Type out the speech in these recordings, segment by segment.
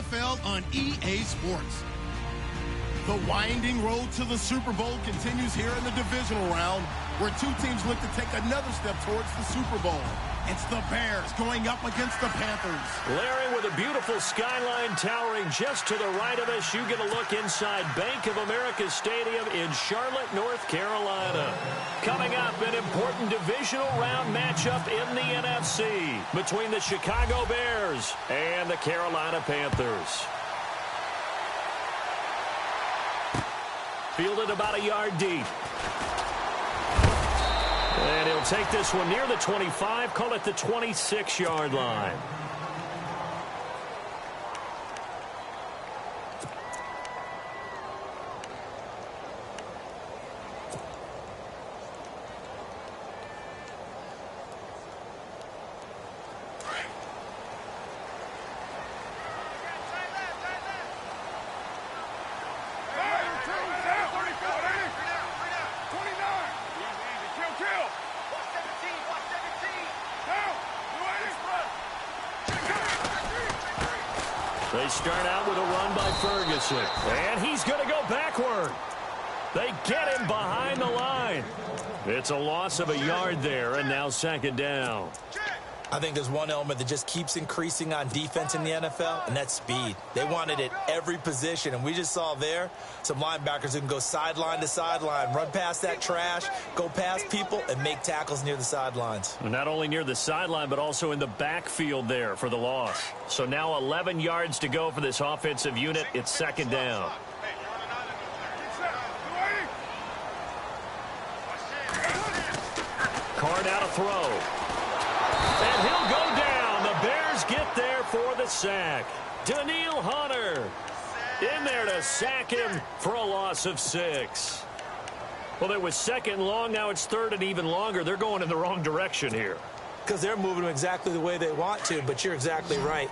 NFL on EA Sports. The winding road to the Super Bowl continues here in the divisional round, where two teams look to take another step towards the Super Bowl. It's the Bears going up against the Panthers. Larry, with a beautiful skyline towering just to the right of us, you get a look inside Bank of America Stadium in Charlotte, North Carolina. Coming up, an important divisional round matchup in the NFC between the Chicago Bears and the Carolina Panthers. Fielded about a yard deep. And he'll take this one near the 25, call it the 26-yard line. They start out with a run by Ferguson. And he's going to go backward. They get him behind the line. It's a loss of a yard there, and now second down. I think there's one element that just keeps increasing on defense in the NFL, and that's speed. They want it at every position, and we just saw there some linebackers who can go sideline to sideline, run past that trash, go past people, and make tackles near the sidelines. Not only near the sideline, but also in the backfield there for the loss. So now 11 yards to go for this offensive unit. It's second down. Card out a throw. And he'll go down. The Bears get there for the sack. Daniil Hunter in there to sack him for a loss of 6. Well, it was second long. Now it's third and even longer. They're going in the wrong direction here. Because they're moving them exactly the way they want to, but you're exactly right.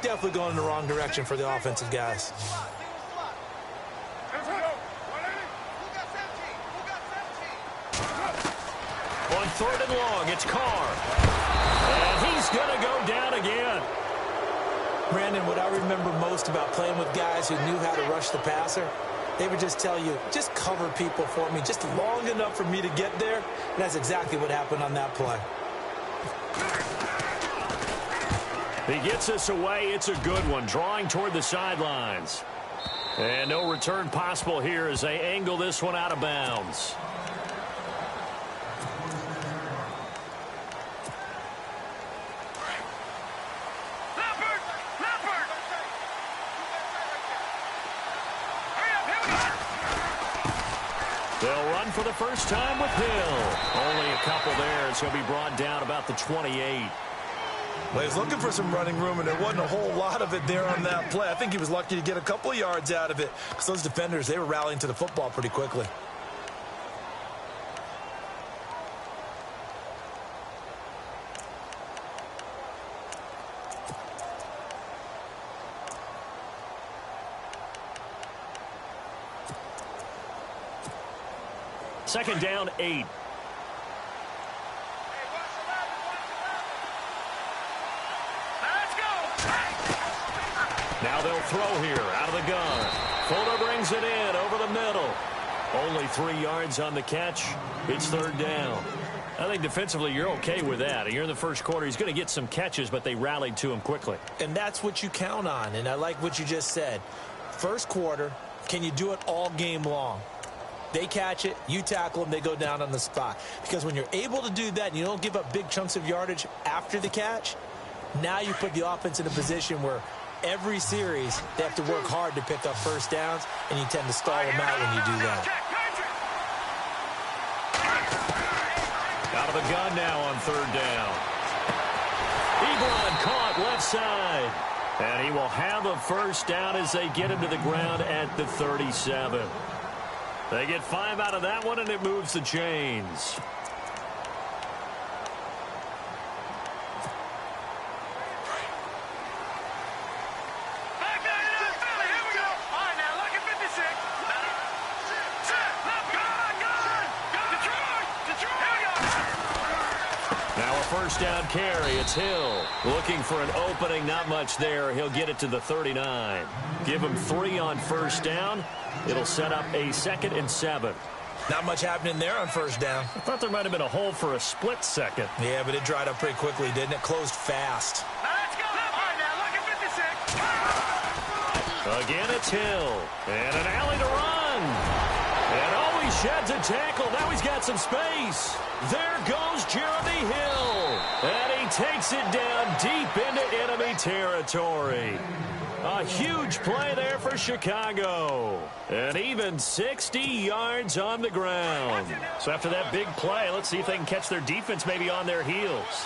Definitely going in the wrong direction for the offensive guys. On third and long, it's Carr. And he's going to go down again. Brandon, what I remember most about playing with guys who knew how to rush the passer, they would just tell you, just cover people for me, just long enough for me to get there. And that's exactly what happened on that play. He gets us away. It's a good one, drawing toward the sidelines. And no return possible here as they angle this one out of bounds. They'll run for the first time with Hill. Only a couple there, so he'll be brought down about the 28. Well, he was looking for some running room, and there wasn't a whole lot of it there on that play. I think he was lucky to get a couple of yards out of it, because those defenders, they were rallying to the football pretty quickly. Second down, 8. Now they'll throw here out of the gun. Fuller brings it in over the middle. Only 3 yards on the catch. It's third down. I think defensively you're okay with that. Here in the first quarter, he's going to get some catches, but they rallied to him quickly. And that's what you count on, and I like what you just said. First quarter, can you do it all game long? They catch it, you tackle them, they go down on the spot. Because when you're able to do that and you don't give up big chunks of yardage after the catch, now you put the offense in a position where every series they have to work hard to pick up first downs, and you tend to stall them out when you do that. Out of the gun now on third down. Ebron caught left side. And he will have a first down as they get him to the ground at the 37. They get 5 out of that one, and it moves the chains. first down carry. It's Hill looking for an opening. Not much there. He'll get it to the 39. Give him 3 on first down. It'll set up a 2nd and 7. Not much happening there on first down. I thought there might have been a hole for a split second. Yeah, but it dried up pretty quickly, didn't it? Closed fast. Let's go. All right, now look at 56. Again, it's Hill. And an alley to run. And oh, he sheds a tackle. Now he's got some space. There goes Jeremy Hill. And he takes it down deep into enemy territory. A huge play there for Chicago. And even 60 yards on the ground. So after that big play, let's see if they can catch their defense maybe on their heels.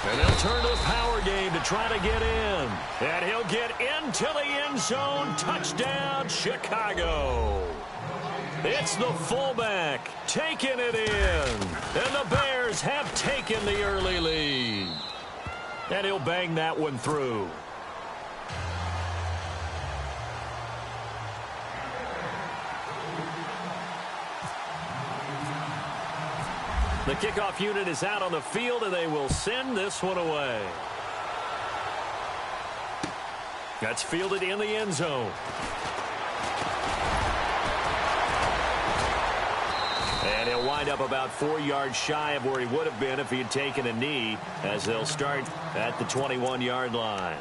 And they'll turn to the power game to try to get in. And he'll get into the end zone. Touchdown, Chicago. It's the fullback taking it in. And the Bears have taken the early lead. And he'll bang that one through. The kickoff unit is out on the field, and they will send this one away. That's fielded in the end zone. And he'll wind up about 4 yards shy of where he would have been if he had taken a knee, as they'll start at the 21-yard line.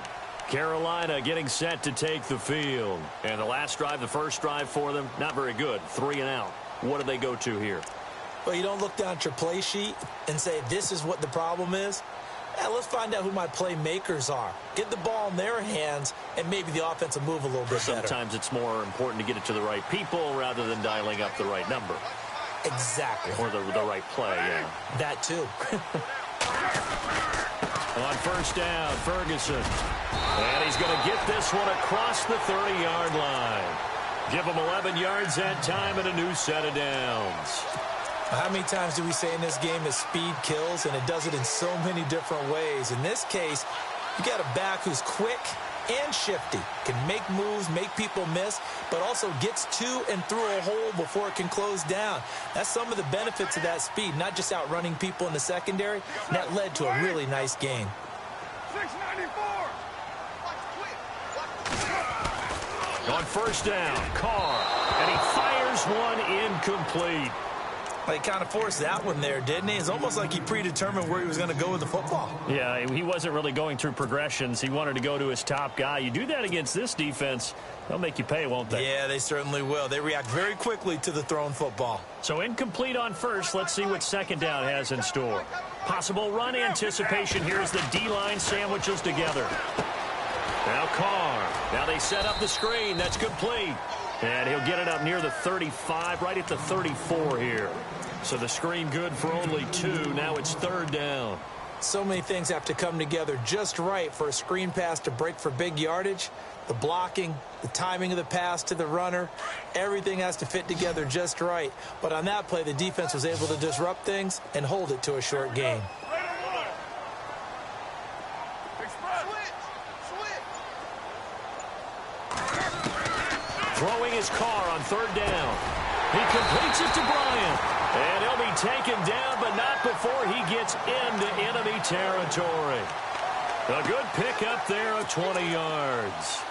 Carolina getting set to take the field. And the last drive, the first drive for them, not very good. 3 and out. What do they go to here? Well, you don't look down at your play sheet and say, this is what the problem is. Yeah, let's find out who my playmakers are. Get the ball in their hands, and maybe the offense will move a little bit better. Sometimes it's more important to get it to the right people rather than dialing up the right number. Exactly. Or the right play, yeah. That too. On first down, Ferguson. And he's going to get this one across the 30-yard line. Give him 11 yards that time and a new set of downs. How many times do we say in this game that speed kills, and it does it in so many different ways? In this case, you got a back who's quick and shifty, can make moves, make people miss, but also gets to and through a hole before it can close down. That's some of the benefits of that speed, not just outrunning people in the secondary. And that led to a really nice gain. 694. On first down, Carr, and he fires one incomplete. He kind of forced that one there, didn't he? It's almost like he predetermined where he was going to go with the football. Yeah, he wasn't really going through progressions. He wanted to go to his top guy. You do that against this defense, they'll make you pay, won't they? Yeah, they certainly will. They react very quickly to the thrown football. So incomplete on first. Let's see what second down has in store. Possible run anticipation. Here's the D-line sandwiches together. Now Carr. Now they set up the screen. That's complete. And he'll get it up near the 35, right at the 34 here. So the screen good for only 2. Now it's third down. So many things have to come together just right for a screen pass to break for big yardage. The blocking, the timing of the pass to the runner, everything has to fit together just right. But on that play, the defense was able to disrupt things and hold it to a short gain. Throwing his Carr on third down. He completes it to Bryant. And he'll be taken down, but not before he gets into enemy territory. A good pickup there of 20 yards.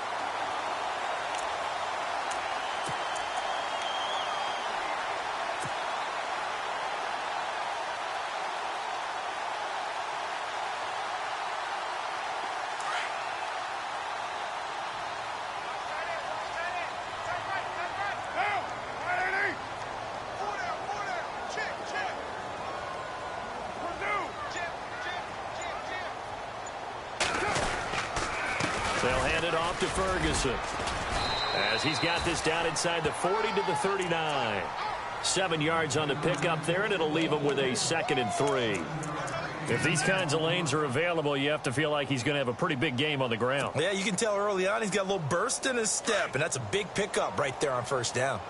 They'll hand it off to Ferguson as he's got this down inside the 40 to the 39. 7 yards on the pickup there, and it'll leave him with a 2nd and 3. If these kinds of lanes are available, you have to feel like he's going to have a pretty big game on the ground. Yeah, you can tell early on he's got a little burst in his step, and that's a big pickup right there on first down.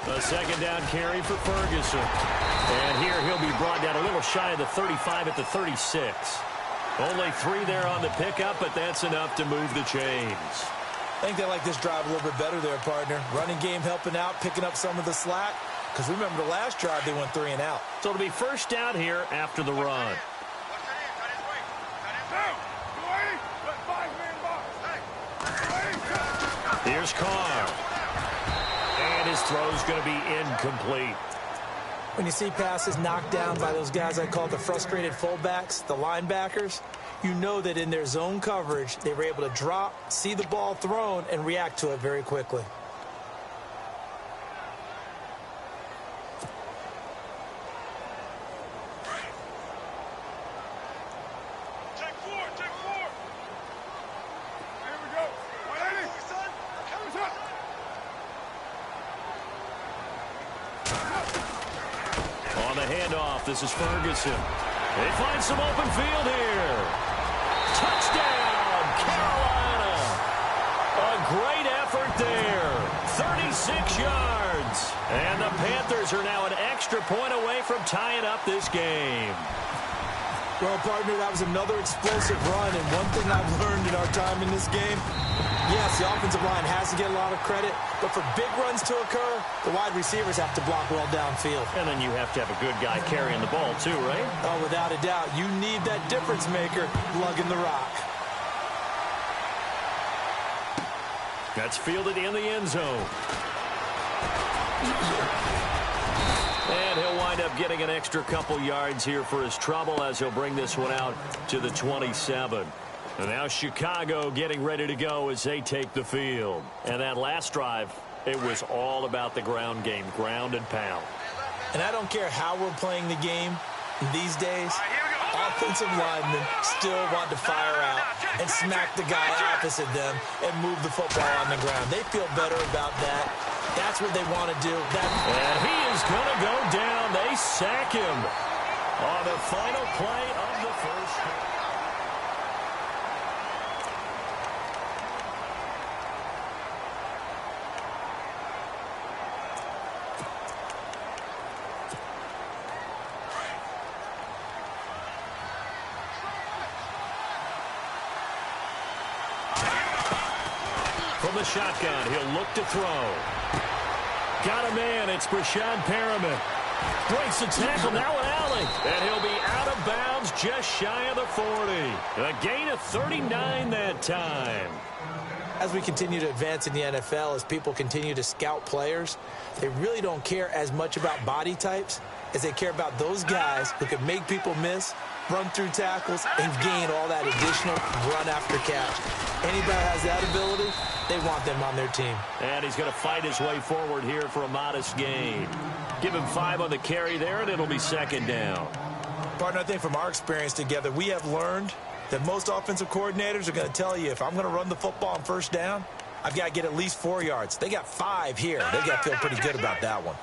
A second down carry for Ferguson. And here he'll be brought down a little shy of the 35 at the 36. Only 3 there on the pickup, but that's enough to move the chains. I think they like this drive a little bit better there, partner. Running game helping out, picking up some of the slack. Because remember the last drive, they went 3 and out. So it'll be first down here after the run. Here's Carr. And his throw's going to be incomplete. When you see passes knocked down by those guys I call the frustrated fullbacks, the linebackers, you know that in their zone coverage, they were able to drop, see the ball thrown, and react to it very quickly. This is Ferguson. They find some open field here. Touchdown, Carolina. A great effort there. 36 yards. And the Panthers are now an extra point away from tying up this game. Well, partner, that was another explosive run. And one thing I've learned in our time in this game, yes, the offensive line has to get a lot of credit, but for big runs to occur, the wide receivers have to block well downfield. And then you have to have a good guy carrying the ball too, right? Oh, without a doubt. You need that difference maker lugging the rock. That's fielded in the end zone. And he'll wind up getting an extra couple yards here for his trouble as he'll bring this one out to the 27. And now Chicago getting ready to go as they take the field. And that last drive, it was all about the ground game, ground and pound. And I don't care how we're playing the game these days, offensive linemen still want to fire out and smack the guy opposite them and move the football on the ground. They feel better about that. That's what they want to do. And he is going to go down. They sack him on the final play of the first half. From the shotgun, he'll look to throw. Got a man, it's Brashad Perriman. Breaks the tackle, now an alley. And he'll be out of bounds just shy of the 40. A gain of 39 that time. As we continue to advance in the NFL, as people continue to scout players, they really don't care as much about body types as they care about those guys who can make people miss, run through tackles, and gain all that additional run after catch. Anybody has that ability, they want them on their team. And he's going to fight his way forward here for a modest gain. Give him 5 on the carry there, and it'll be second down. Partner, I think from our experience together, we have learned that most offensive coordinators are going to tell you, if I'm going to run the football on first down, I've got to get at least 4 yards. They got 5 here. They got to feel pretty good about that one.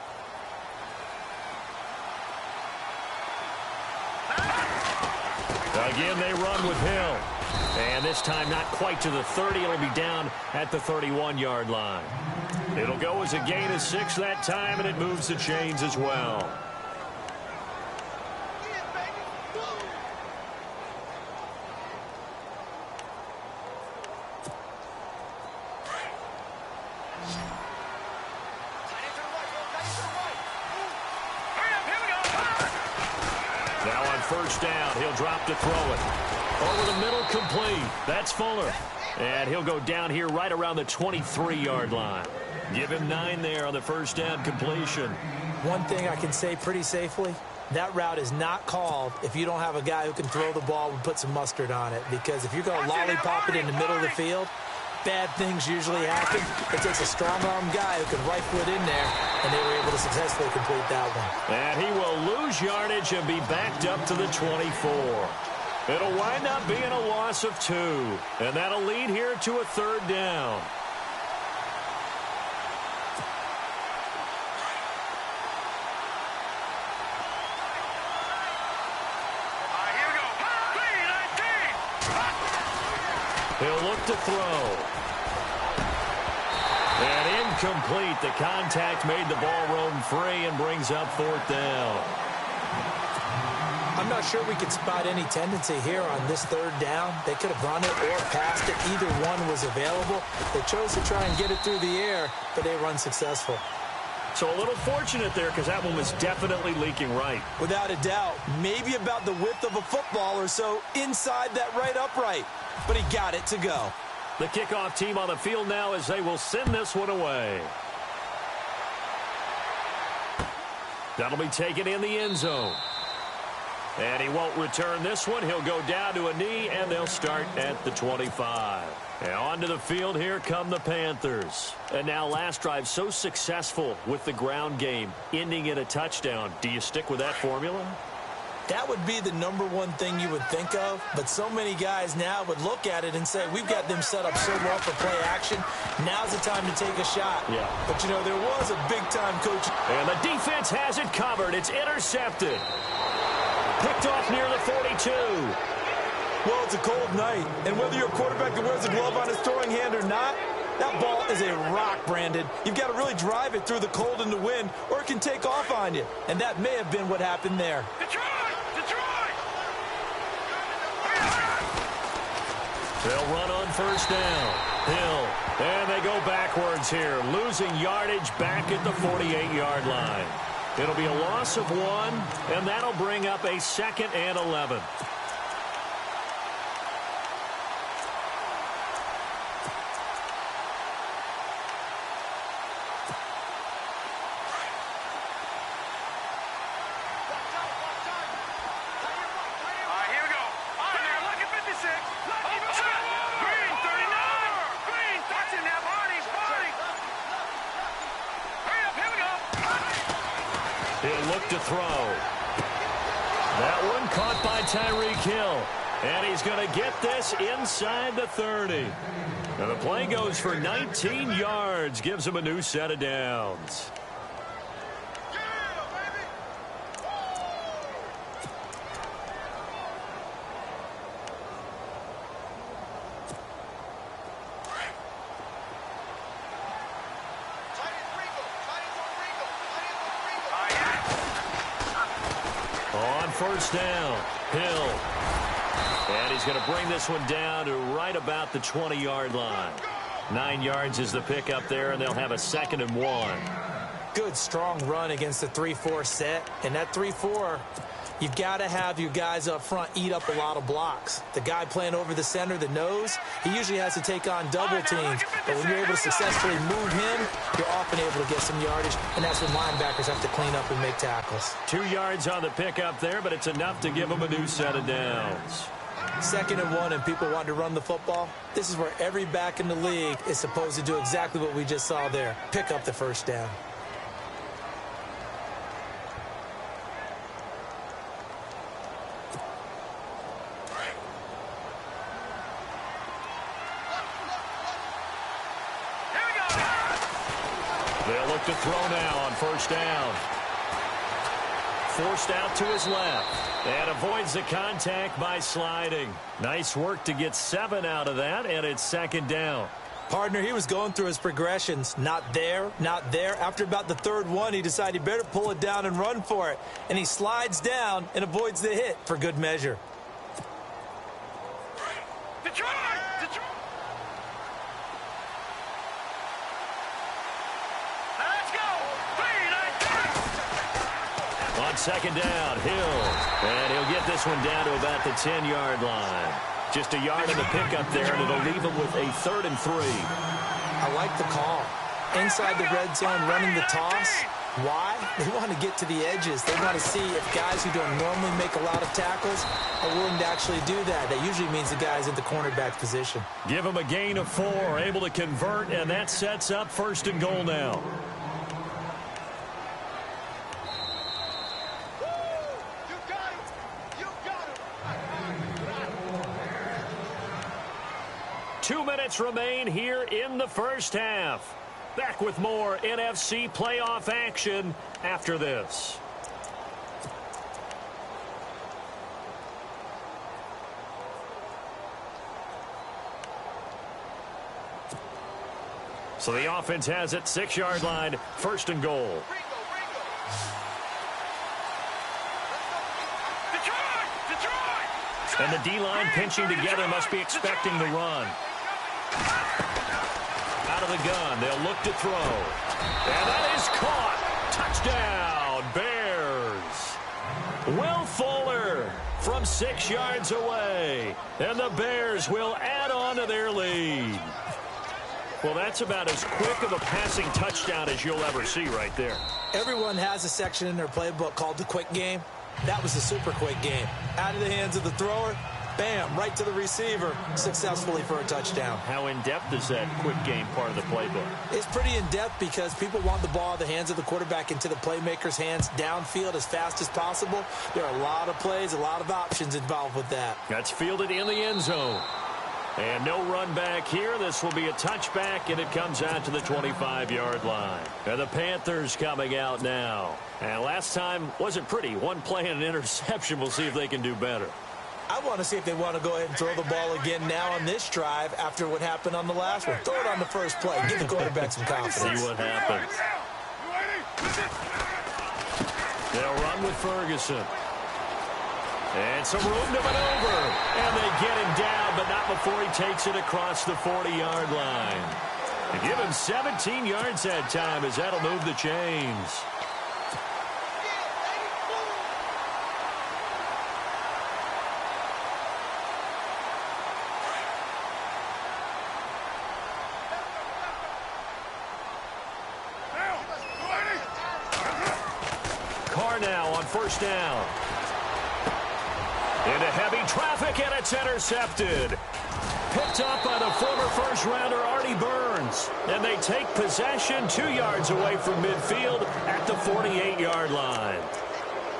Again, they run with Hill. And this time not quite to the 30. It'll be down at the 31-yard line. It'll go as a gain of 6 that time, and it moves the chains as well. Now on first down, he'll drop to throw it. Over the middle, complete. That's Fuller. And he'll go down here right around the 23-yard line. Give him 9 there on the first down completion. One thing I can say pretty safely, that route is not called if you don't have a guy who can throw the ball and put some mustard on it. Because if you're going to lollipop it in the middle of the field, bad things usually happen. It takes a strong-arm guy who can rifle it in there, and they were able to successfully complete that one. And he will lose yardage and be backed up to the 24. It'll wind up being a loss of 2. And that'll lead here to a third down. He'll look to throw. And incomplete. The contact made the ball roam free and brings up 4th down. I'm not sure we could spot any tendency here on this third down. They could have run it or passed it. Either one was available. They chose to try and get it through the air, but they were unsuccessful. So a little fortunate there because that one was definitely leaking right. Without a doubt, maybe about the width of a football or so inside that right upright. But he got it to go. The kickoff team on the field now as they will send this one away. That'll be taken in the end zone. And he won't return this one. He'll go down to a knee, and they'll start at the 25. And onto the field, here come the Panthers. And now last drive so successful with the ground game, ending in a touchdown. Do you stick with that formula? That would be the number one thing you would think of, but so many guys now would look at it and say, we've got them set up so well for play action. Now's the time to take a shot. Yeah. But, you know, there was a big-time coach. And the defense has it covered. It's intercepted. Picked off near the 42. Well, it's a cold night, and whether you're a quarterback that wears a glove on his throwing hand or not, that ball is a rock, Brandon. You've got to really drive it through the cold and the wind, or it can take off on you. And that may have been what happened there. They'll run on first down. Hill. And they go backwards here, losing yardage back at the 48-yard line. It'll be a loss of 1, and that'll bring up a 2nd and 11. He'll look to throw. That one caught by Tyreek Hill. And he's going to get this inside the 30. And the play goes for 19 yards. Gives him a new set of downs. First down, Hill. And he's going to bring this one down to right about the 20-yard line. 9 yards is the pickup there, and they'll have a 2nd and 1. Good, strong run against the 3-4 set. And that 3-4, you've got to have your guys up front eat up a lot of blocks. The guy playing over the center, the nose, he usually has to take on double teams. But when you're able to successfully move him, you're often able to get some yardage, and that's when linebackers have to clean up and make tackles. 2 yards on the pickup there, but it's enough to give him a new set of downs. 2nd and 1, and people want to run the football. This is where every back in the league is supposed to do exactly what we just saw there. Pick up the first down. They'll look to throw now on first down. Forced out to his left. And avoids the contact by sliding. Nice work to get 7 out of that, and it's 2nd down. Partner, he was going through his progressions. Not there, not there. After about the 3rd one, he decided he better pull it down and run for it. And he slides down and avoids the hit for good measure. On 2nd down, Hill. And he'll get this one down to about the 10-yard line. Just a yard in the pickup there, and it'll leave him with a 3rd and 3. I like the call. Inside the red zone, running the toss. Why? They want to get to the edges. They want to see if guys who don't normally make a lot of tackles are willing to actually do that. That usually means the guy's in the cornerback position. Give him a gain of 4, able to convert, and that sets up 1st and goal now. Two minutes remain here in the first half. Back with more NFC playoff action after this. So the offense has it, 6-yard line, 1st and goal. And the D-line pinching together must be expecting the run. Out of the gun. They'll look to throw. And that is caught. Touchdown, Bears. Will Fuller from 6 yards away. And the Bears will add on to their lead. Well, that's about as quick of a passing touchdown as you'll ever see right there. Everyone has a section in their playbook called the quick game. That was the super quick game. Out of the hands of the thrower, bam, right to the receiver, successfully for a touchdown. How in-depth is that quick game part of the playbook? It's pretty in-depth because people want the ball in the hands of the quarterback into the playmaker's hands downfield as fast as possible. There are a lot of plays, a lot of options involved with that. That's fielded in the end zone. And no run back here. This will be a touchback, and it comes out to the 25-yard line. And the Panthers coming out now. And last time wasn't pretty. One play and an interception. We'll see if they can do better. I want to see if they want to go ahead and throw the ball again now on this drive after what happened on the last one. Throw it on the first play. Give the quarterback some confidence. See what happens. They'll run with Ferguson. And some room to maneuver. And they get him down, but not before he takes it across the 40-yard line. And give him 17 yards that time as that'll move the chains. Carr now on first down. Into heavy traffic, and it's intercepted. Picked up by the former first-rounder Artie Burns. And they take possession 2 yards away from midfield at the 48-yard line.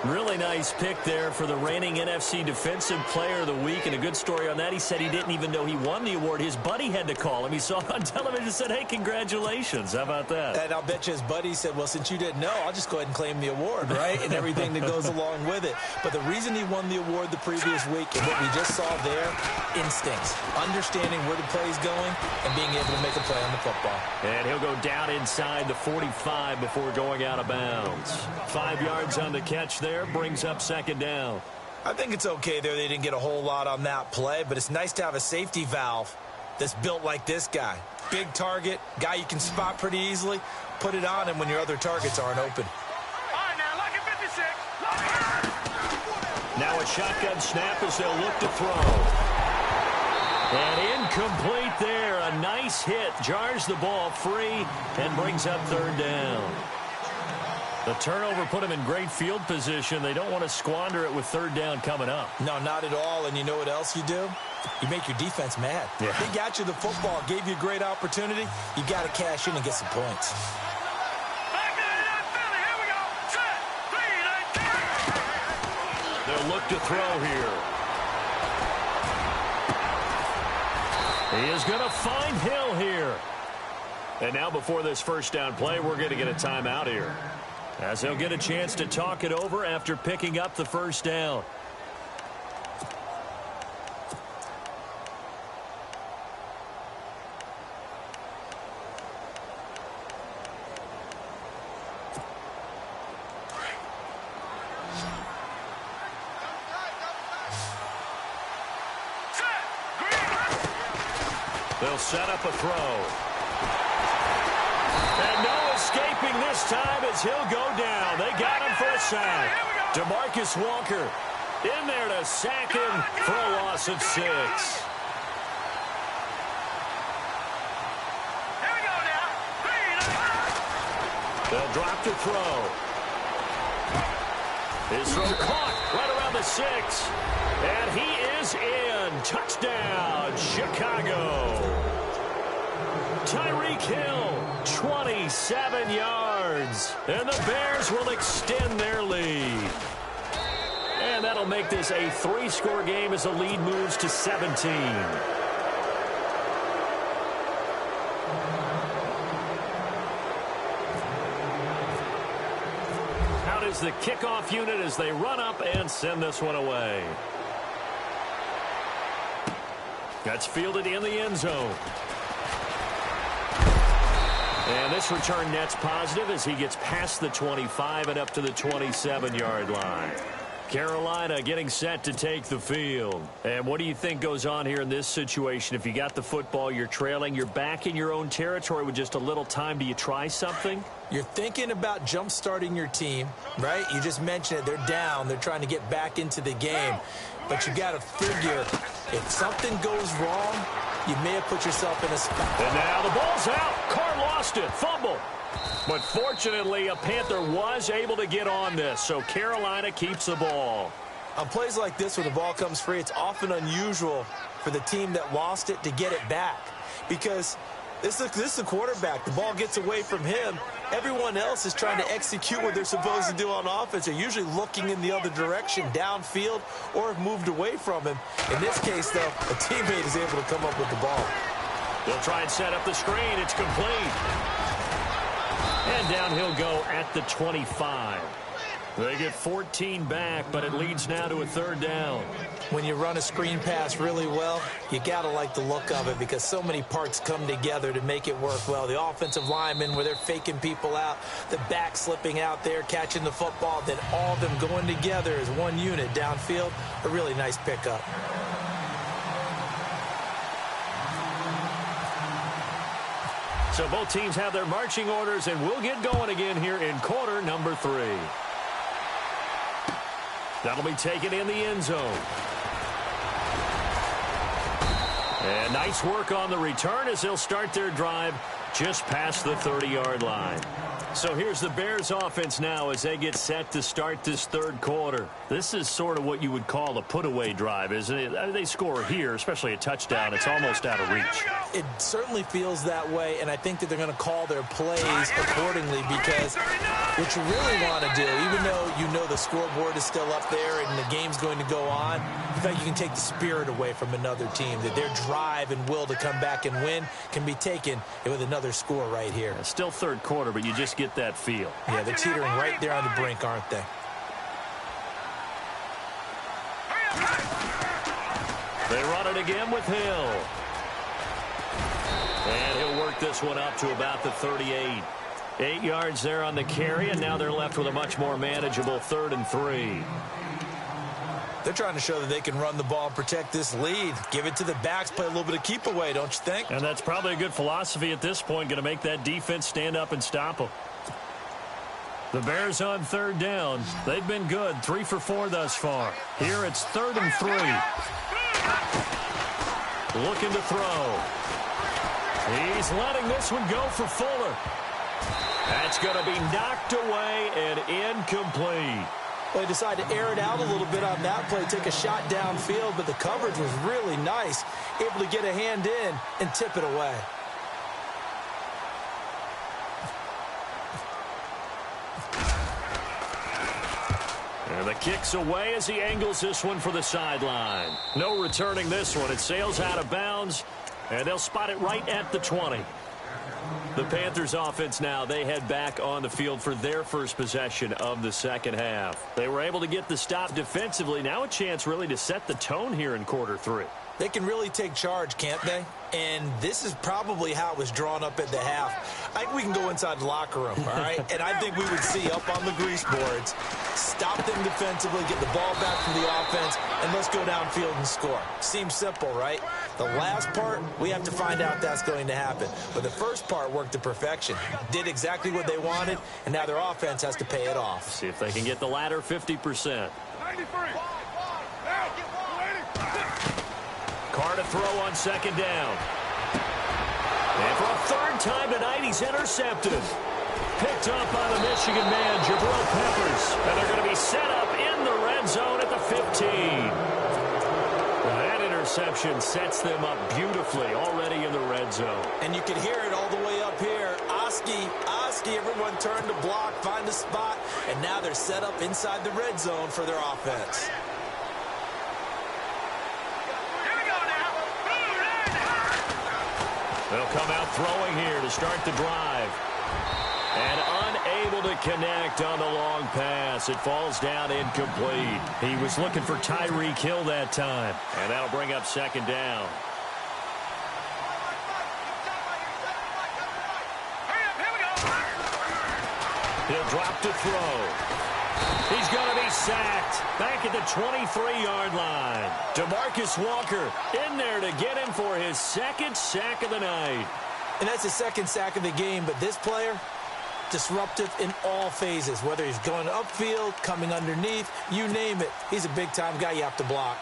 Really nice pick there for the reigning NFC Defensive Player of the Week. And a good story on that. He said he didn't even know he won the award. His buddy had to call him. He saw it on television and said, hey, congratulations. How about that? And I'll bet you his buddy said, well, since you didn't know, I'll just go ahead and claim the award, right? And everything that goes along with it. But the reason he won the award the previous week and what we just saw there, instincts, understanding where the play is going and being able to make a play on the football. And he'll go down inside the 45 before going out of bounds. 5 yards on the catch there. Brings up second down. I think it's okay there. They didn't get a whole lot on that play, but it's nice to have a safety valve that's built like this guy. Big target, guy you can spot pretty easily. Put it on him when your other targets aren't open. All right, now, look at 56. Now a shotgun snap as they'll look to throw. And incomplete there. A nice hit. Jars the ball free and brings up third down. The turnover put him in great field position. They don't want to squander it with third down coming up. No, not at all. And you know what else you do? You make your defense mad. Yeah. They got you the football, gave you a great opportunity. You got to cash in and get some points. Back to the Philly. Here we go. Set. 3, 9, 10. They'll look to throw here. He is going to find Hill here. And now before this first down play, we're going to get a timeout here, as they'll get a chance to talk it over after picking up the first down. They'll set up a throw. And no escaping this time as he'll go down. They got him for a sack. DeMarcus Walker in there to sack him for a loss of 6. Here we go now. 3, 9, 10. They'll drop to throw. His throw caught right around the 6. And he is in. Touchdown, Chicago. Tyreek Hill, 27 yards. And the Bears will extend their lead. And that'll make this a 3-score game as the lead moves to 17. Out is the kickoff unit as they run up and send this one away. That's fielded in the end zone. And this return net's positive as he gets past the 25 and up to the 27-yard line. Carolina getting set to take the field. And what do you think goes on here in this situation? If you got the football, you're trailing, you're back in your own territory with just a little time. Do you try something? You're thinking about jump-starting your team, right? You just mentioned it. They're down. They're trying to get back into the game. But you got to figure if something goes wrong, you may have put yourself in a spot. And now the ball's out. Carr lost it. Fumble. But fortunately, a Panther was able to get on this, so Carolina keeps the ball. On plays like this, when the ball comes free, it's often unusual for the team that lost it to get it back. Because this is the quarterback. The ball gets away from him. Everyone else is trying to execute what they're supposed to do on offense. They're usually looking in the other direction, downfield, or have moved away from him. In this case, though, a teammate is able to come up with the ball. They'll try and set up the screen. It's complete. And down he'll go at the 25. They get 14 back, but it leads now to a third down. When you run a screen pass really well, you got to like the look of it because so many parts come together to make it work well. The offensive linemen, where they're faking people out, the back slipping out there, catching the football, then all of them going together as one unit downfield. A really nice pickup. So both teams have their marching orders, and we'll get going again here in quarter number 3. That'll be taken in the end zone. And nice work on the return as they'll start their drive just past the 30-yard line. So here's the Bears offense now as they get set to start this third quarter. This is sort of what you would call a put-away drive, isn't it? I mean, they score here, especially a touchdown. It's almost out of reach. It certainly feels that way, and I think that they're going to call their plays accordingly because what you really want to do, even though you know the scoreboard is still up there and the game's going to go on, in fact, you can take the spirit away from another team, that their drive and will to come back and win can be taken with another score right here. It's still third quarter, but you just get that feel. Yeah, they're teetering right there on the brink, aren't they? They run it again with Hill. And he'll work this one up to about the 38. 8 yards there on the carry, and now they're left with a much more manageable 3rd and 3. They're trying to show that they can run the ball and protect this lead. Give it to the backs, play a little bit of keep away, don't you think? And that's probably a good philosophy at this point, going to make that defense stand up and stop them. The Bears on 3rd down. They've been good, 3 for 4 thus far. Here it's 3rd and 3. Looking to throw. He's letting this one go for Fuller. That's going to be knocked away and incomplete. Well, they decided to air it out a little bit on that play, take a shot downfield, but the coverage was really nice, able to get a hand in and tip it away. And the kick's away as he angles this one for the sideline. No returning this one. It sails out of bounds, and they'll spot it right at the 20. The Panthers offense now, they head back on the field for their first possession of the second half. They were able to get the stop defensively. Now a chance really to set the tone here in quarter 3. They can really take charge, can't they? And this is probably how it was drawn up at the half. I think we can go inside the locker room, all right? And I think we would see up on the grease boards, stop them defensively, get the ball back from the offense, and let's go downfield and score. Seems simple, right? The last part, we have to find out that's going to happen. But the first part worked to perfection. Did exactly what they wanted, and now their offense has to pay it off. See if they can get the latter 50%. 93. Carr to throw on 2nd down. And for a 3rd time tonight, he's intercepted. Picked up by the Michigan man, Jabril Peppers. And they're going to be set up in the red zone at the 15. That interception sets them up beautifully already in the red zone. And you can hear it all the way up here. Oski, everyone turned to block, find a spot, and now they're set up inside the red zone for their offense. They'll come out throwing here to start the drive. And unable to connect on the long pass. It falls down incomplete. He was looking for Tyreek Hill that time. And that'll bring up 2nd down. He'll drop to throw. He's going to be sacked. Back at the 23-yard line. DeMarcus Walker in there to get him for his second sack of the night. And that's his second sack of the game, but this player, disruptive in all phases, whether he's going upfield, coming underneath, you name it. He's a big-time guy you have to block.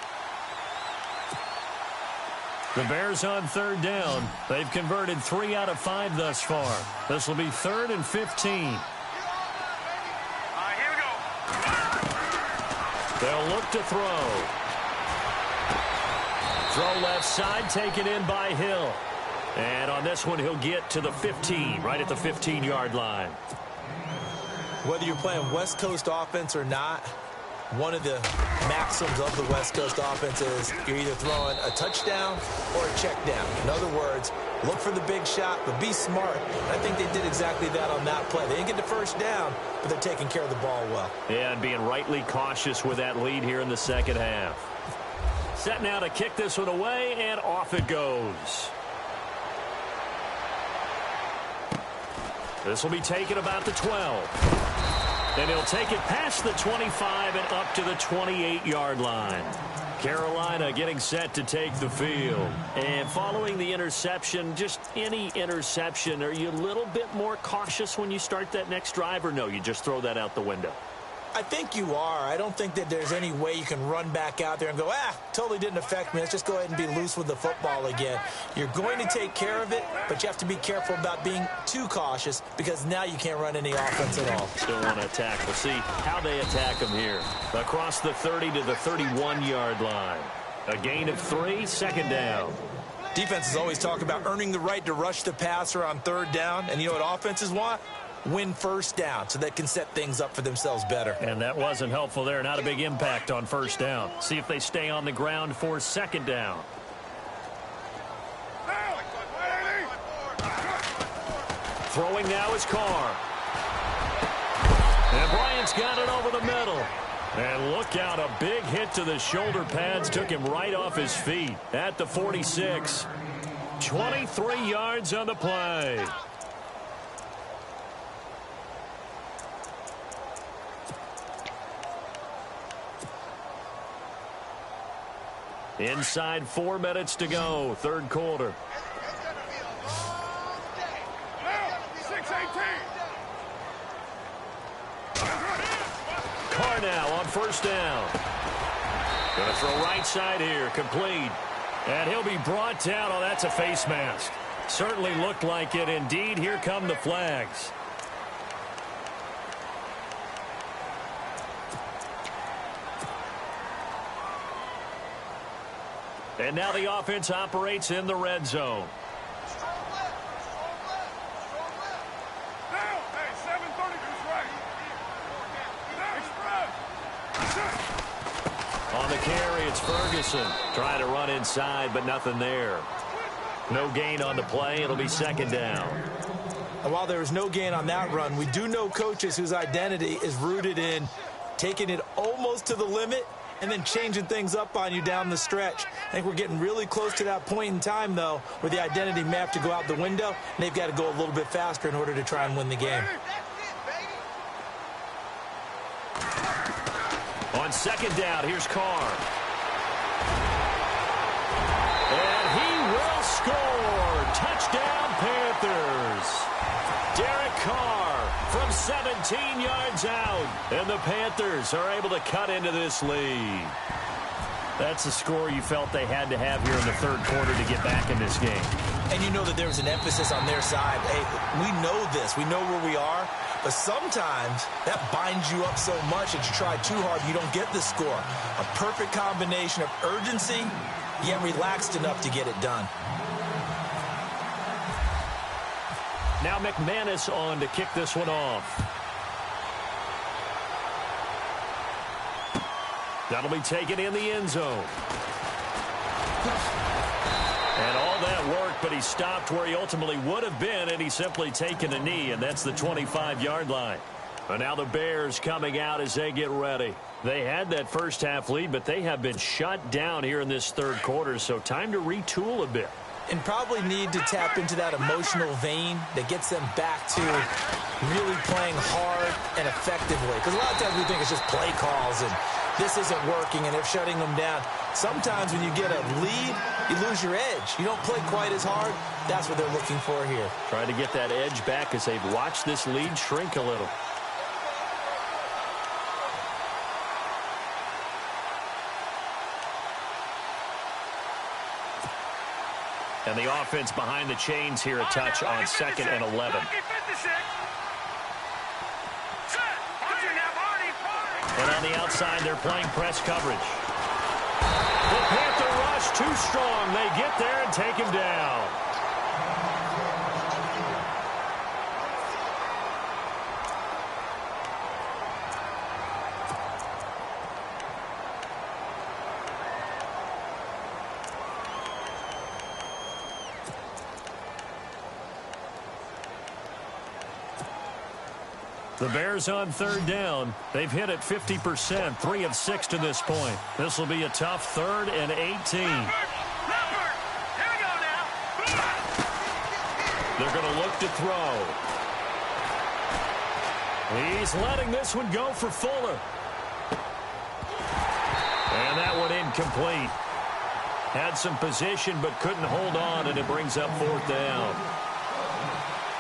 The Bears on third down. They've converted 3 out of 5 thus far. This will be 3rd and 15. Here we go. They'll look to throw. Throw left side, taken in by Hill. And on this one, he'll get to the 15, right at the 15-yard line. Whether you're playing West Coast offense or not, one of the maxims of the West Coast offense is you're either throwing a touchdown or a check down. In other words, look for the big shot, but be smart. And I think they did exactly that on that play. They didn't get the first down, but they're taking care of the ball well. Yeah, and being rightly cautious with that lead here in the second half. Set now to kick this one away, and off it goes. This will be taken about the 12. And he'll take it past the 25 and up to the 28-yard line. Carolina getting set to take the field. And following the interception, just any interception, are you a little bit more cautious when you start that next drive, or no, you just throw that out the window? I think you are. I don't think that there's any way you can run back out there and go, totally didn't affect me. Let's just go ahead and be loose with the football again. You're going to take care of it, but you have to be careful about being too cautious because now you can't run any offense at all. Still want to attack. We'll see how they attack him here. Across the 30 to the 31-yard line. A gain of 3, second down. Defenses always talk about earning the right to rush the passer on third down, and you know what offenses want? Win first down so they can set things up for themselves better. And that wasn't helpful there. Not a big impact on first down. See if they stay on the ground for second down. Throwing now is Carr. And Bryant's got it over the middle. And look out, a big hit to the shoulder pads. Took him right off his feet at the 46. 23 yards on the play. Inside 4 minutes to go, third quarter. Carr now on first down. Going to throw right side here, complete. And he'll be brought down. Oh, that's a face mask. Certainly looked like it. Indeed, here come the flags. And now the offense operates in the red zone. On the carry, it's Ferguson. Trying to run inside, but nothing there. No gain on the play. It'll be second down. And while there was no gain on that run, we do know coaches whose identity is rooted in taking it almost to the limit and then changing things up on you down the stretch. I think we're getting really close to that point in time, though, where the identity may have to go out the window, and they've got to go a little bit faster in order to try and win the game. On second down, here's Carr. And he will score. Touchdown, Panthers. Derek Carr from 17 yards out. And the Panthers are able to cut into this lead. That's the score you felt they had to have here in the third quarter to get back in this game. And you know that there was an emphasis on their side. Hey, we know this. We know where we are. But sometimes that binds you up so much that you try too hard, you don't get the score. A perfect combination of urgency, yet relaxed enough to get it done. Now McManus on to kick this one off. That'll be taken in the end zone. And all that work, but he stopped where he ultimately would have been, and he's simply taken a knee, and that's the 25-yard line. And now the Bears coming out as they get ready. They had that first half lead, but they have been shut down here in this third quarter, so time to retool a bit. and probably need to tap into that emotional vein that gets them back to really playing hard and effectively. Because a lot of times we think it's just play calls and this isn't working and they're shutting them down. Sometimes when you get a lead, you lose your edge. You don't play quite as hard. That's what they're looking for here. Trying to get that edge back as they've watched this lead shrink a little. And the offense behind the chains here a touch on 2nd and 11. And on the outside, they're playing press coverage. The Panther rush too strong. They get there and take him down. The Bears on 3rd down. They've hit it 50%, 3 of 6 to this point. This will be a tough 3rd and 18. They're going to look to throw. He's letting this one go for Fuller. And that one incomplete. Had some position but couldn't hold on, and it brings up 4th down.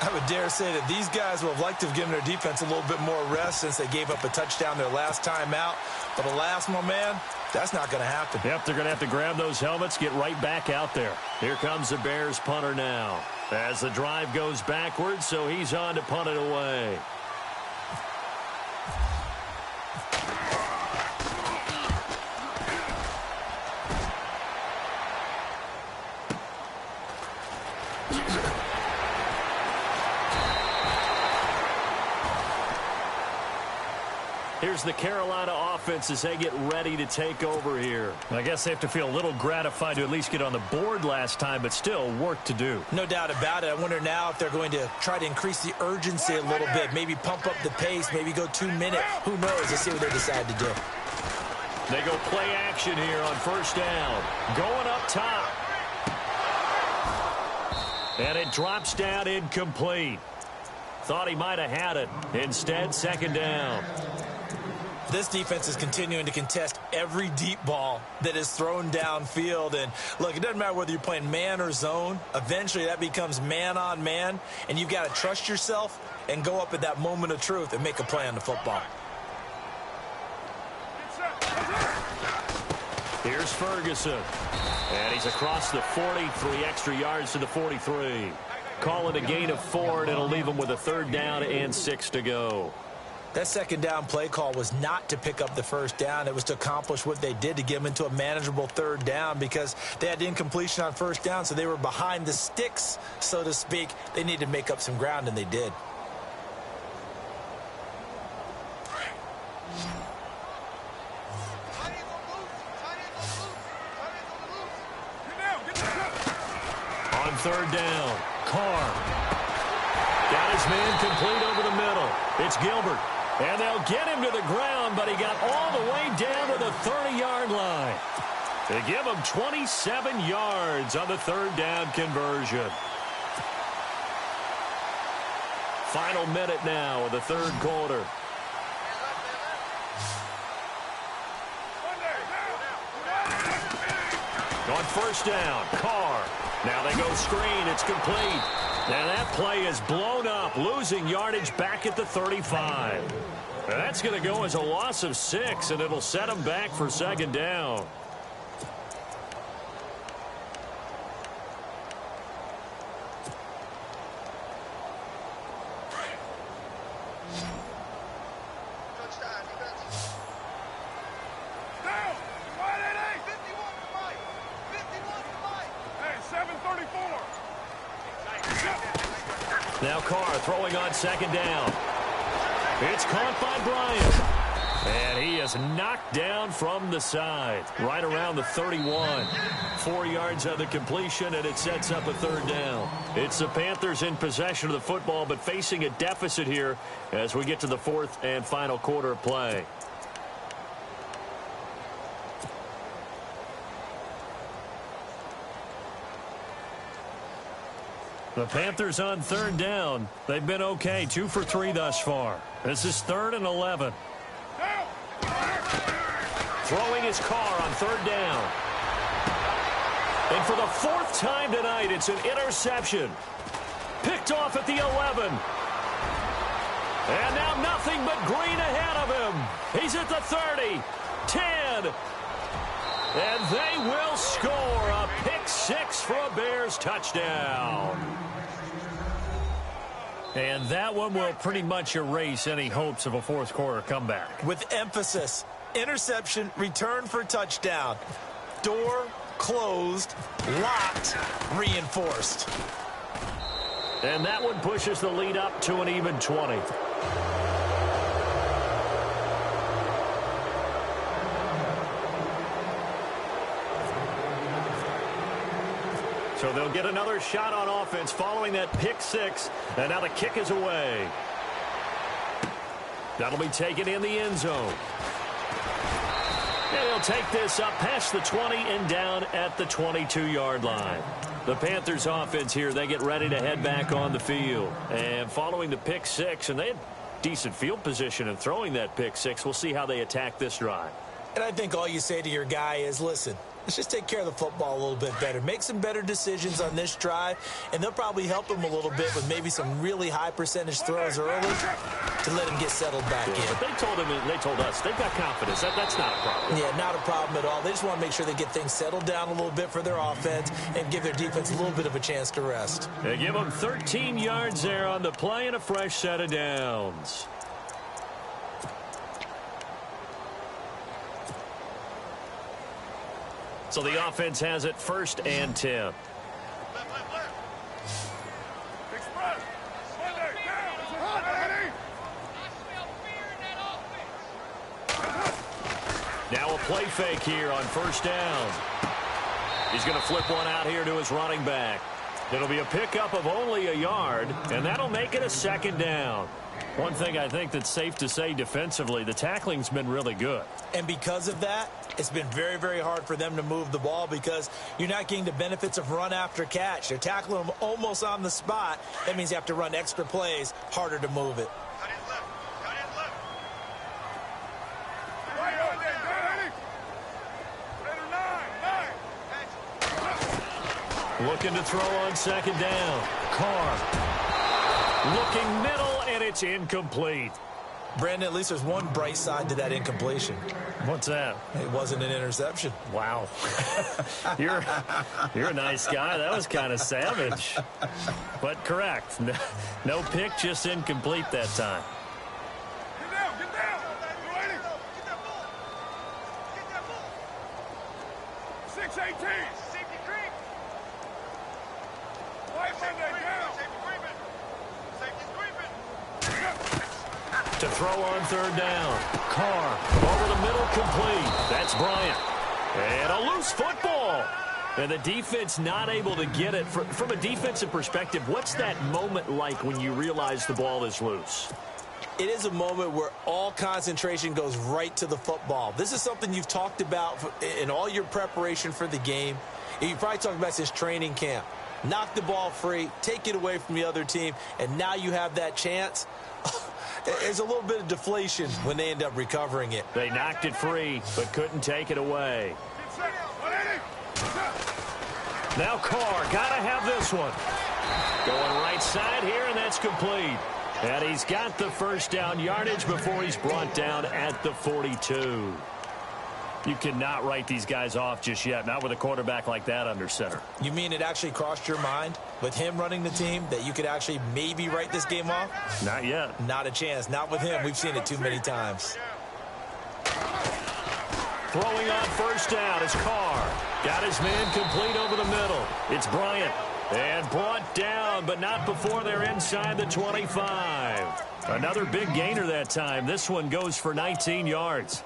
I would dare say that these guys would have liked to have given their defense a little bit more rest since they gave up a touchdown their last time out. But alas, my man, that's not going to happen. Yep, they're going to have to grab those helmets, get right back out there. Here comes the Bears punter now. As the drive goes backwards, so he's on to punt it away. Here's the Carolina offense as they get ready to take over here. I guess they have to feel a little gratified to at least get on the board last time, but still work to do. No doubt about it. I wonder now if they're going to try to increase the urgency a little bit, maybe pump up the pace, maybe go 2 minutes. Who knows? Let's see what they decide to do. They go play action here on 1st down. Going up top. And it drops down incomplete. Thought he might have had it. Instead, 2nd down. This defense is continuing to contest every deep ball that is thrown downfield. And, look, it doesn't matter whether you're playing man or zone. Eventually, that becomes man-on-man, and you've got to trust yourself and go up at that moment of truth and make a play on the football. Here's Ferguson. And he's across the 40, 3 extra yards to the 43. Calling a gain of 4, and it'll leave him with a 3rd down and 6 to go. That 2nd down play call was not to pick up the 1st down. It was to accomplish what they did, to get them into a manageable 3rd down, because they had incompletion on 1st down, so they were behind the sticks, so to speak. They needed to make up some ground, and they did. On 3rd down, Carr. Got his man complete over the middle. It's Gilbert. And they'll get him to the ground, but he got all the way down to the 30-yard line. They give him 27 yards on the 3rd down conversion. Final minute now of the 3rd quarter. On 1st down, Carr. Now they go screen. It's complete. Now that play is blown up, losing yardage back at the 35. That's going to go as a loss of 6, and it'll set them back for 2nd down. Now Carr throwing on 2nd down. It's caught by Bryant. And he is knocked down from the side. Right around the 31. 4 yards on the completion, and it sets up a 3rd down. It's the Panthers in possession of the football, but facing a deficit here as we get to the 4th and final quarter of play. The Panthers on third down. They've been okay, 2 for 3 thus far. This is 3rd and 11. Throwing his car on third down. And for the 4th time tonight, it's an interception. Picked off at the 11. And now nothing but green ahead of him. He's at the 30, 10. And they will score a pick 6 for a Bears touchdown. And that one will pretty much erase any hopes of a fourth quarter comeback. With emphasis, interception, return for touchdown. Door closed, locked, reinforced. And that one pushes the lead up to an even 20. So they'll get another shot on offense following that pick 6. And now the kick is away. That'll be taken in the end zone. And they'll take this up past the 20 and down at the 22-yard line. The Panthers offense here, they get ready to head back on the field. And following the pick 6, and they had decent field position in throwing that pick 6. We'll see how they attack this drive. And I think all you say to your guy is, listen, let's just take care of the football a little bit better. Make some better decisions on this drive, and they'll probably help him a little bit with maybe some really high percentage throws early to let him get settled back in. But they told us they've got confidence. That's not a problem. Yeah, not a problem at all. They just want to make sure they get things settled down a little bit for their offense and give their defense a little bit of a chance to rest. They give them 13 yards there on the play and a fresh set of downs. So the offense has it 1st and 10. Now a play fake here on 1st down. He's going to flip one out here to his running back. It'll be a pickup of only a yard, and that'll make it a 2nd down. One thing I think that's safe to say defensively, the tackling's been really good. And because of that, it's been very, very hard for them to move the ball because you're not getting the benefits of run after catch. They're tackling them almost on the spot. That means you have to run extra plays, harder to move it. Looking to throw on 2nd down. Carr looking middle, and it's incomplete. Brandon, at least there's one bright side to that incompletion. What's that? It wasn't an interception. Wow. You're a nice guy. That was kind of savage. But correct. No pick, just incomplete that time. Get down, get down. You ready? Get that ball. Get that ball. 6-18. Safety creep. White Monday down. Safety creeping. Safety creeping. To throw on 3rd down. Carr over the middle, complete. That's Bryant. And a loose football. And the defense not able to get it. From a defensive perspective, what's that moment like when you realize the ball is loose? It is a moment where all concentration goes right to the football. This is something you've talked about in all your preparation for the game. You probably talked about since training camp. Knock the ball free, take it away from the other team, and now you have that chance. There's a little bit of deflation when they end up recovering it. They knocked it free, but couldn't take it away. Now Carr, got to have this one. Going right side here, and that's complete. And he's got the 1st down yardage before he's brought down at the 42. You cannot write these guys off just yet, not with a quarterback like that under center. You mean it actually crossed your mind with him running the team that you could actually maybe write this game off? Not yet. Not a chance. Not with him. We've seen it too many times. Throwing on 1st down is Carr. Got his man complete over the middle. It's Bryant. And brought down, but not before they're inside the 25. Another big gainer that time. This one goes for 19 yards.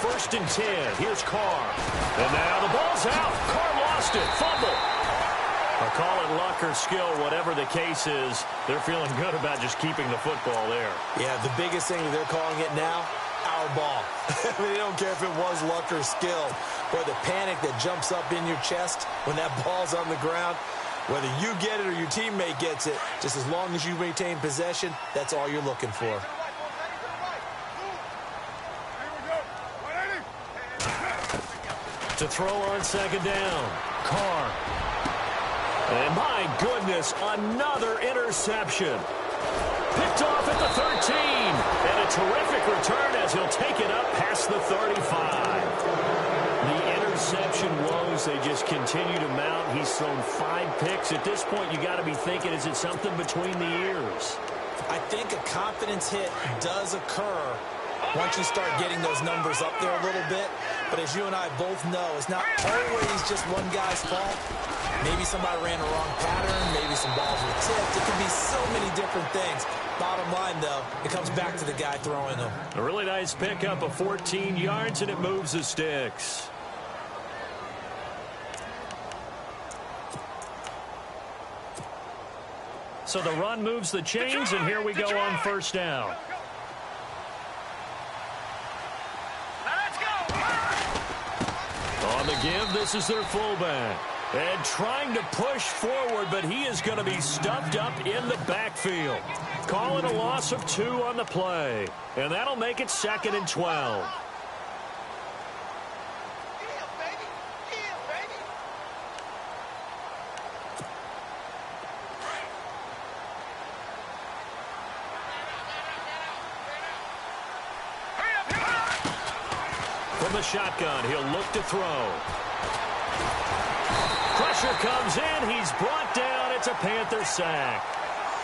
1st and 10. Here's Carr. And now the ball's out. Carr lost it. Fumble. I'll call it luck or skill, whatever the case is. They're feeling good about just keeping the football there. Yeah, the biggest thing that they're calling it now, our ball. I mean, they don't care if it was luck or skill. Or the panic that jumps up in your chest when that ball's on the ground. Whether you get it or your teammate gets it, just as long as you maintain possession, that's all you're looking for. To throw on 2nd down. Carr. And my goodness, another interception. Picked off at the 13. And a terrific return as he'll take it up past the 35. The interception woes, they just continue to mount. He's thrown 5 picks. At this point, you got to be thinking, is it something between the ears? I think a confidence hit does occur once you start getting those numbers up there a little bit. But as you and I both know, it's not always just one guy's fault. Maybe somebody ran a wrong pattern. Maybe some balls were tipped. It could be so many different things. Bottom line, though, it comes back to the guy throwing them. A really nice pickup of 14 yards, and it moves the sticks. So the run moves the chains, and here we go on 1st down. On the give, this is their fullback. And trying to push forward, but he is going to be stuffed up in the backfield. Call it a loss of 2 on the play. And that'll make it 2nd and 12. From the shotgun, he'll look to throw. Pressure comes in. He's brought down. It's a Panther sack.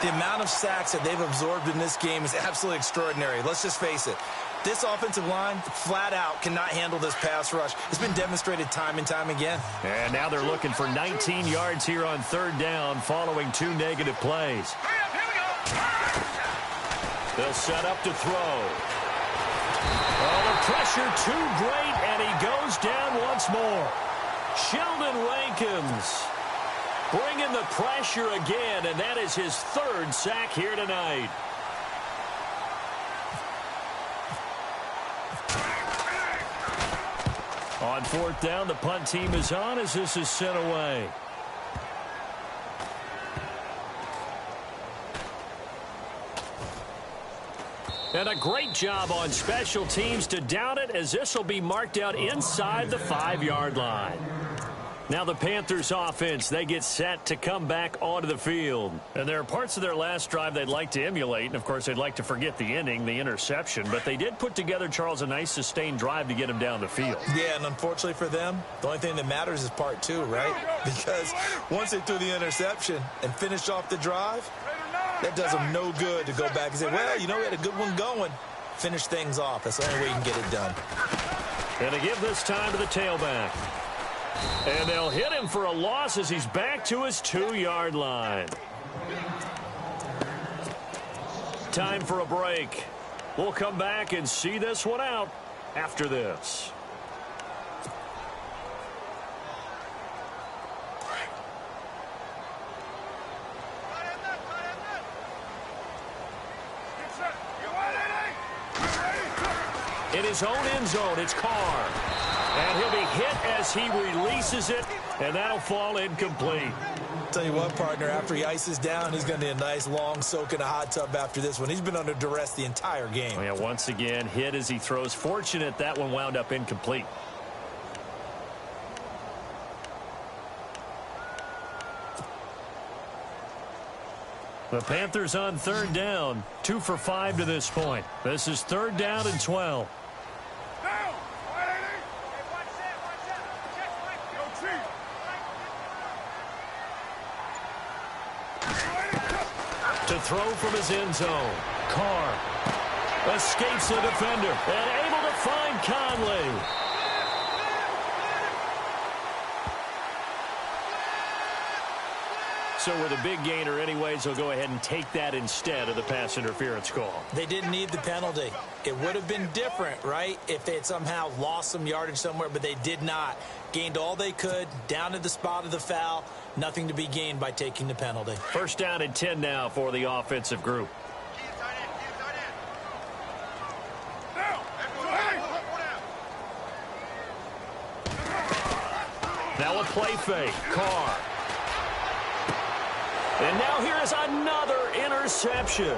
The amount of sacks that they've absorbed in this game is absolutely extraordinary. Let's just face it. This offensive line, flat out, cannot handle this pass rush. It's been demonstrated time and time again. And now they're looking for 19 yards here on 3rd down following 2 negative plays. They'll set up to throw. Oh, the pressure too great, and he goes down once more. Sheldon Rankins bringing the pressure again, and that is his 3rd sack here tonight. On 4th down, the punt team is on as this is sent away. And a great job on special teams to down it, as this will be marked out inside the 5-yard line. Now the Panthers offense, they get set to come back onto the field. And there are parts of their last drive they'd like to emulate. And, of course, they'd like to forget the ending, the interception. But they did put together, Charles, a nice sustained drive to get him down the field. Yeah, and unfortunately for them, the only thing that matters is part 2, right? Because once they threw the interception and finished off the drive, that does them no good to go back and say, well, you know, we had a good one going. Finish things off. That's the only way you can get it done. And to give this time to the tailback. And they'll hit him for a loss as he's back to his 2-yard line. Time for a break. We'll come back and see this one out after this. In his own end zone, it's Carr. And he'll be hit as he releases it, and that'll fall incomplete. Tell you what, partner, after he ices down, he's going to need a nice long soak in a hot tub after this one. He's been under duress the entire game. Oh, yeah, once again, hit as he throws. Fortunate that one wound up incomplete. The Panthers on 3rd down, 2 for 5 to this point. This is 3rd down and 12. To throw from his end zone. Carr escapes the defender and able to find Conley. So with a big gainer anyways, they'll go ahead and take that instead of the pass interference call. They didn't need the penalty. It would have been different, right, if they had somehow lost some yardage somewhere, but they did not. Gained all they could, down at the spot of the foul. Nothing to be gained by taking the penalty. First down and 10 now for the offensive group. Now a play fake. Carr. And now here is another interception.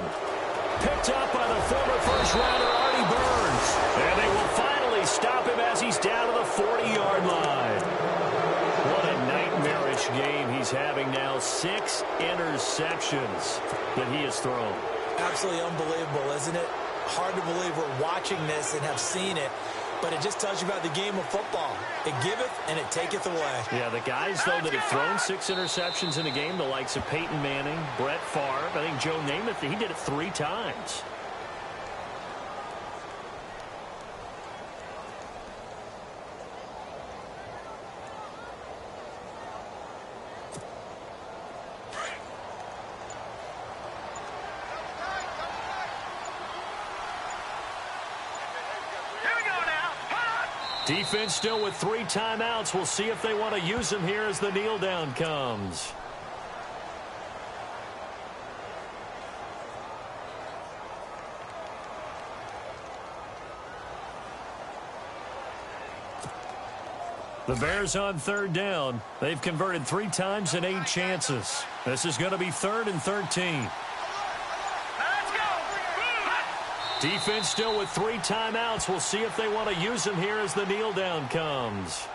Picked up by the former first-rounder Artie Burns. And they will finally stop him as he's down to the 40-yard line. What a nightmarish game he's having now. 6 interceptions that he has thrown. Absolutely unbelievable, isn't it? Hard to believe we're watching this and have seen it. But it just tells you about the game of football. It giveth and it taketh away. Yeah, the guys, though, that have thrown 6 interceptions in a game, the likes of Peyton Manning, Brett Favre, I think Joe Namath, he did it 3 times. Defense still with 3 timeouts. We'll see if they want to use them here as the kneel down comes. The Bears on 3rd down. They've converted 3 times in 8 chances. This is going to be 3rd and 13. Defense still with 3 timeouts. We'll see if they want to use them here as the kneel down comes.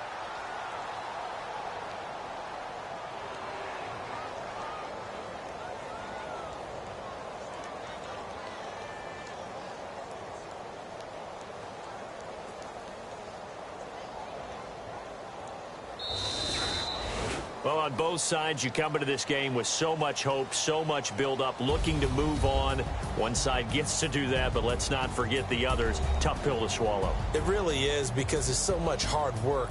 Well, on both sides, you come into this game with so much hope, so much build-up, looking to move on. One side gets to do that, but let's not forget the others. Tough pill to swallow. It really is, because there's so much hard work